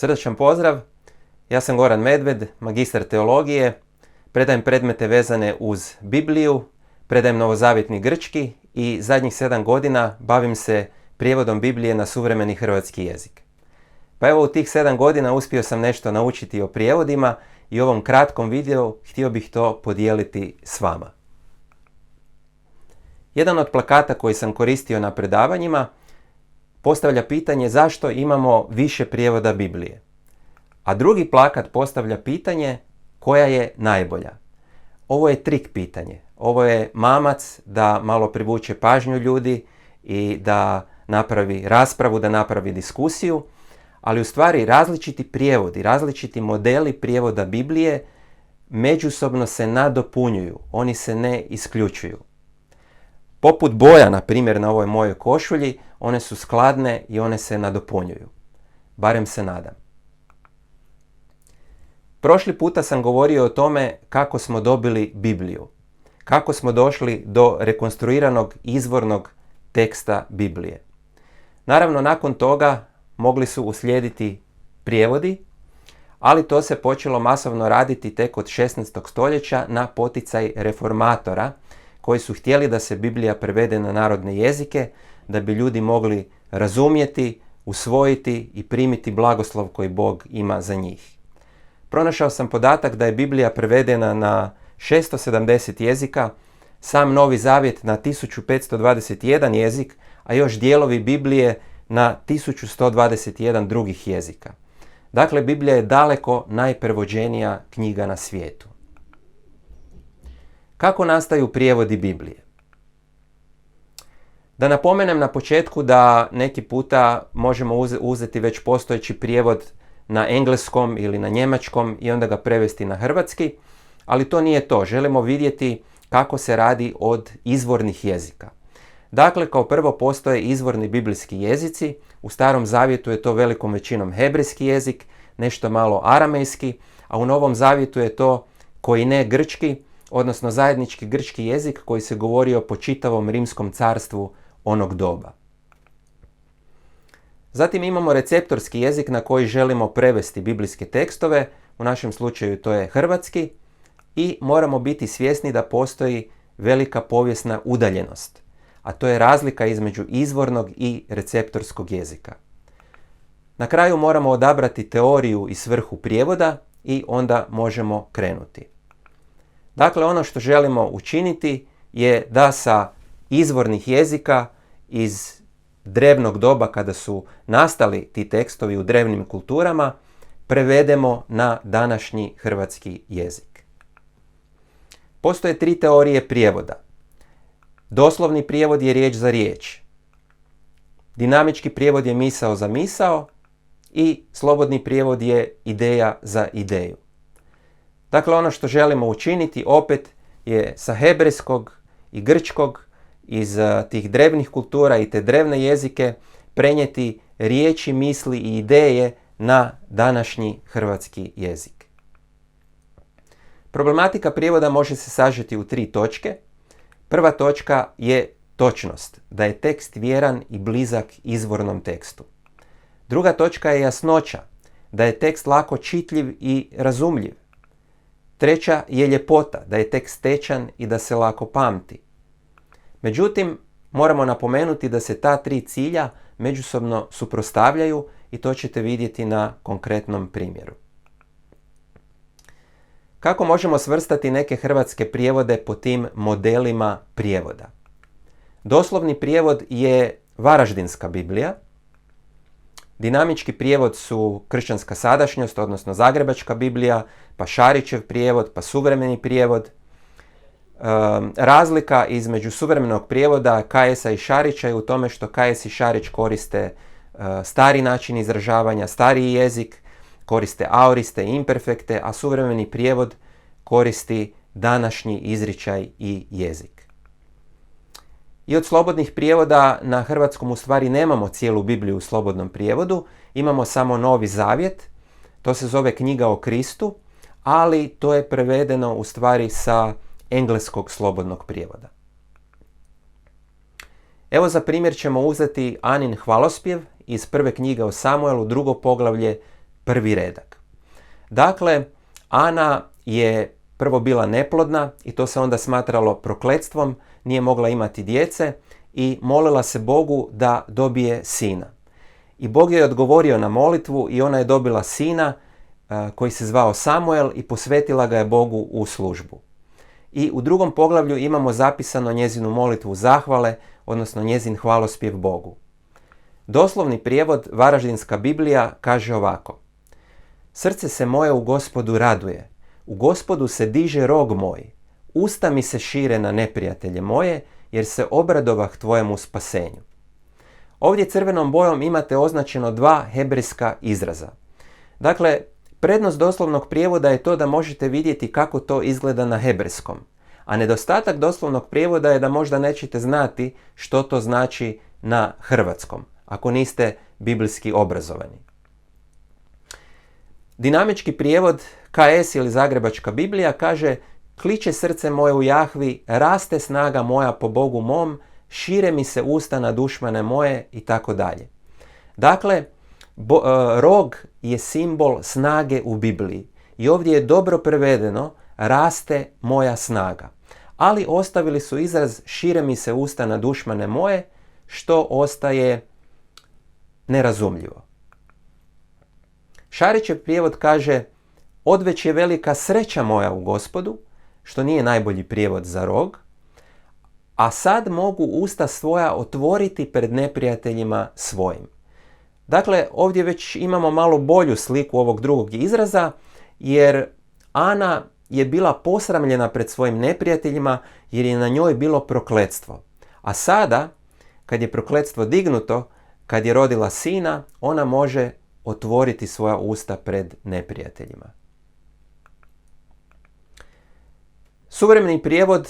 Srdačan pozdrav, ja sam Goran Medved, magistar teologije, predajem predmete vezane uz Bibliju, predajem novozavjetni grčki i zadnjih 7 godina bavim se prijevodom Biblije na suvremeni hrvatski jezik. Pa evo u tih 7 godina uspio sam nešto naučiti o prijevodima i u ovom kratkom videu htio bih to podijeliti s vama. Jedan od plakata koji sam koristio na predavanjima postavlja pitanje zašto imamo više prijevoda Biblije. A drugi plakat postavlja pitanje koja je najbolja. Ovo je trik pitanje. Ovo je mamac da malo privuče pažnju ljudi i da napravi raspravu, da napravi diskusiju, ali u stvari različiti prijevodi, različiti modeli prijevoda Biblije međusobno se nadopunjuju, oni se ne isključuju. Poput boja, na primjer, na ovoj mojoj košulji, one su skladne i one se nadopunjuju. Barem se nadam. Prošli puta sam govorio o tome kako smo dobili Bibliju. Kako smo došli do rekonstruiranog izvornog teksta Biblije. Naravno, nakon toga mogli su uslijediti prijevodi, ali to se počelo masovno raditi tek od 16. stoljeća na poticaj reformatora, koji su htjeli da se Biblija prevede na narodne jezike, da bi ljudi mogli razumjeti, usvojiti i primiti blagoslov koji Bog ima za njih. Pronašao sam podatak da je Biblija prevedena na 670 jezika, sam Novi Zavjet na 1521 jezik, a još dijelovi Biblije na 1121 drugih jezika. Dakle, Biblija je daleko najprevođenija knjiga na svijetu. Kako nastaju prijevodi Biblije? Da napomenem na početku da neki puta možemo uzeti već postojeći prijevod na engleskom ili na njemačkom i onda ga prevesti na hrvatski, ali to nije to. Želimo vidjeti kako se radi od izvornih jezika. Dakle, kao prvo postoje izvorni biblijski jezici. U Starom Zavjetu je to velikom većinom hebrejski jezik, nešto malo aramejski, a u Novom Zavjetu je to koji ne grčki, odnosno zajednički grčki jezik koji se govorio po čitavom rimskom carstvu onog doba. Zatim imamo receptorski jezik na koji želimo prevesti biblijske tekstove, u našem slučaju to je hrvatski, i moramo biti svjesni da postoji velika povijesna udaljenost, a to je razlika između izvornog i receptorskog jezika. Na kraju moramo odabrati teoriju i svrhu prijevoda i onda možemo krenuti. Dakle, ono što želimo učiniti je da sa izvornih jezika iz drevnog doba, kada su nastali ti tekstovi u drevnim kulturama, prevedemo na današnji hrvatski jezik. Postoje 3 teorije prijevoda. Doslovni prijevod je riječ za riječ. Dinamički prijevod je misao za misao i slobodni prijevod je ideja za ideju. Dakle, ono što želimo učiniti opet je sa hebrejskog i grčkog iz tih drevnih kultura i te drevne jezike prenijeti riječi, misli i ideje na današnji hrvatski jezik. Problematika prijevoda može se sažeti u 3 točke. Prva točka je točnost, da je tekst vjeran i blizak izvornom tekstu. Druga točka je jasnoća, da je tekst lako čitljiv i razumljiv. Treća je ljepota, da je tekst tečan i da se lako pamti. Međutim, moramo napomenuti da se ta 3 cilja međusobno suprotstavljaju i to ćete vidjeti na konkretnom primjeru. Kako možemo svrstati neke hrvatske prijevode po tim modelima prijevoda? Doslovni prijevod je Varaždinska Biblija. Dinamički prijevod su Kršćanska sadašnjost, odnosno Zagrebačka Biblija, pa Šarićev prijevod, pa suvremeni prijevod. Razlika između suvremenog prijevoda Kajesa i Šarića je u tome što Kajes i Šarić koriste stari način izražavanja, stariji jezik, koriste aoriste i imperfekte, a suvremeni prijevod koristi današnji izričaj i jezik. I od slobodnih prijevoda na hrvatskom u stvari nemamo cijelu Bibliju u slobodnom prijevodu, imamo samo Novi Zavjet, to se zove Knjiga o Kristu, ali to je prevedeno u stvari sa engleskog slobodnog prijevoda. Evo za primjer ćemo uzeti Anin hvalospjev iz prve knjige o Samuelu, 2. poglavlje, prvi redak. Dakle, Ana je prvo bila neplodna i to se onda smatralo prokletstvom, nije mogla imati djece i molila se Bogu da dobije sina. I Bog je odgovorio na molitvu i ona je dobila sina koji se zvao Samuel i posvetila ga je Bogu u službu. I u 2. poglavlju imamo zapisano njezinu molitvu zahvale, odnosno njezin hvalospjev Bogu. Doslovni prijevod Varaždinska Biblija kaže ovako: Srce se moje u Gospodu raduje, u Gospodu se diže rog moj, usta mi se šire na neprijatelje moje, jer se obradovah tvojemu spasenju. Ovdje crvenom bojom imate označeno 2 hebrejska izraza. Dakle, prednost doslovnog prijevoda je to da možete vidjeti kako to izgleda na hebrejskom, a nedostatak doslovnog prijevoda je da možda nećete znati što to znači na hrvatskom, ako niste biblijski obrazovani. Dinamički prijevod KS ili Zagrebačka Biblija kaže: kliče srce moje u Jahvi, raste snaga moja po Bogu mom, šire mi se usta na dušmane moje i tako dalje. Dakle, rog je simbol snage u Bibliji i ovdje je dobro prevedeno raste moja snaga. Ali ostavili su izraz šire mi se usta na dušmane moje, što ostaje nerazumljivo. Šarićev prijevod kaže: odveć je velika sreća moja u Gospodu, što nije najbolji prijevod za rog, a sad mogu usta svoja otvoriti pred neprijateljima svojim. Dakle, ovdje već imamo malo bolju sliku ovog drugog izraza, jer Ana je bila posramljena pred svojim neprijateljima jer je na njoj bilo prokletstvo. A sada, kad je prokletstvo dignuto, kad je rodila sina, ona može otvoriti svoja usta pred neprijateljima. Suvremeni prijevod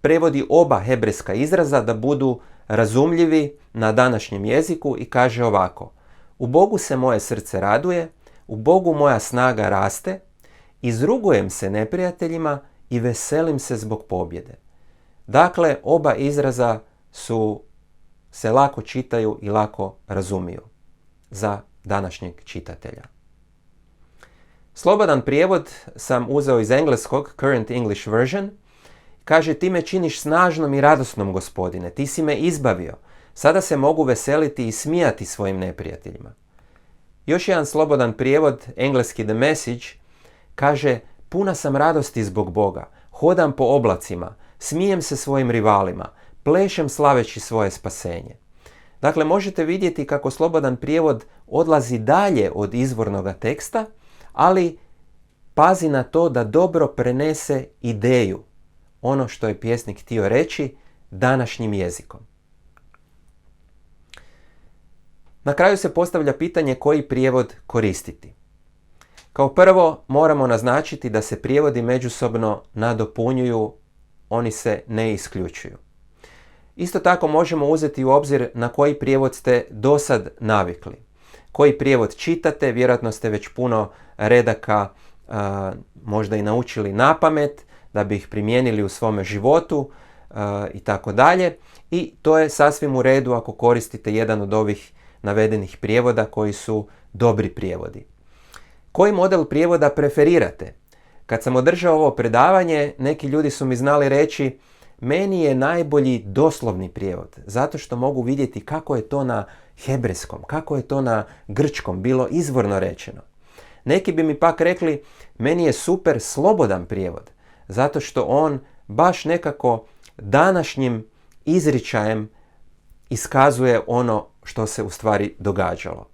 prevodi oba hebrejska izraza da budu razumljivi na današnjem jeziku i kaže ovako: u Bogu se moje srce raduje, u Bogu moja snaga raste, izrugujem se neprijateljima i veselim se zbog pobjede. Dakle, oba izraza se lako čitaju i lako razumiju za današnjeg čitatelja. Slobodan prijevod sam uzeo iz engleskog, Current English Version. Kaže: ti me činiš snažnom i radosnom, Gospodine, ti si me izbavio. Sada se mogu veseliti i smijati svojim neprijateljima. Još jedan slobodan prijevod, engleski The Message, kaže: puna sam radosti zbog Boga, hodam po oblacima, smijem se svojim rivalima, plešem slaveći svoje spasenje. Dakle, možete vidjeti kako slobodan prijevod odlazi dalje od izvornoga teksta, ali pazi na to da dobro prenese ideju, ono što je pjesnik htio reći, današnjim jezikom. Na kraju se postavlja pitanje koji prijevod koristiti. Kao prvo moramo naznačiti da se prijevodi međusobno nadopunjuju, oni se ne isključuju. Isto tako možemo uzeti u obzir na koji prijevod ste dosad navikli. Koji prijevod čitate, vjerojatno ste već puno redaka možda i naučili napamet, da bi ih primijenili u svome životu i tako dalje. I to je sasvim u redu ako koristite jedan od ovih navedenih prijevoda koji su dobri prijevodi. Koji model prijevoda preferirate? Kad sam održao ovo predavanje, neki ljudi su mi znali reći: meni je najbolji doslovni prijevod, zato što mogu vidjeti kako je to na hebrejskom, kako je to na grčkom bilo izvorno rečeno. Neki bi mi pak rekli: meni je super slobodan prijevod, zato što on baš nekako današnjim izričajem iskazuje ono što se u stvari događalo.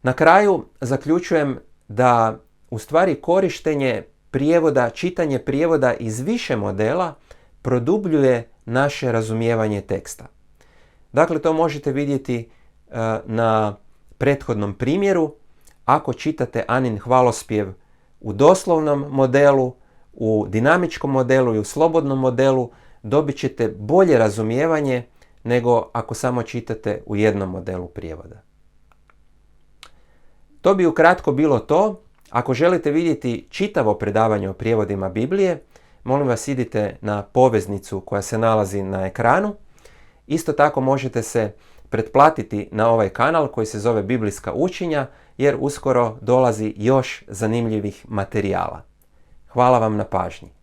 Na kraju zaključujem da u stvari korištenje prijevoda, čitanje prijevoda iz više modela produbljuje naše razumijevanje teksta. Dakle, to možete vidjeti na prethodnom primjeru. Ako čitate Anin hvalospjev u doslovnom modelu, u dinamičkom modelu i u slobodnom modelu, dobit ćete bolje razumijevanje nego ako samo čitate u jednom modelu prijevoda. To bi ukratko bilo to. Ako želite vidjeti čitavo predavanje o prijevodima Biblije, molim vas idite na poveznicu koja se nalazi na ekranu. Isto tako možete se pretplatiti na ovaj kanal koji se zove Biblijska učenja, jer uskoro dolazi još zanimljivih materijala. Hvala vam na pažnji.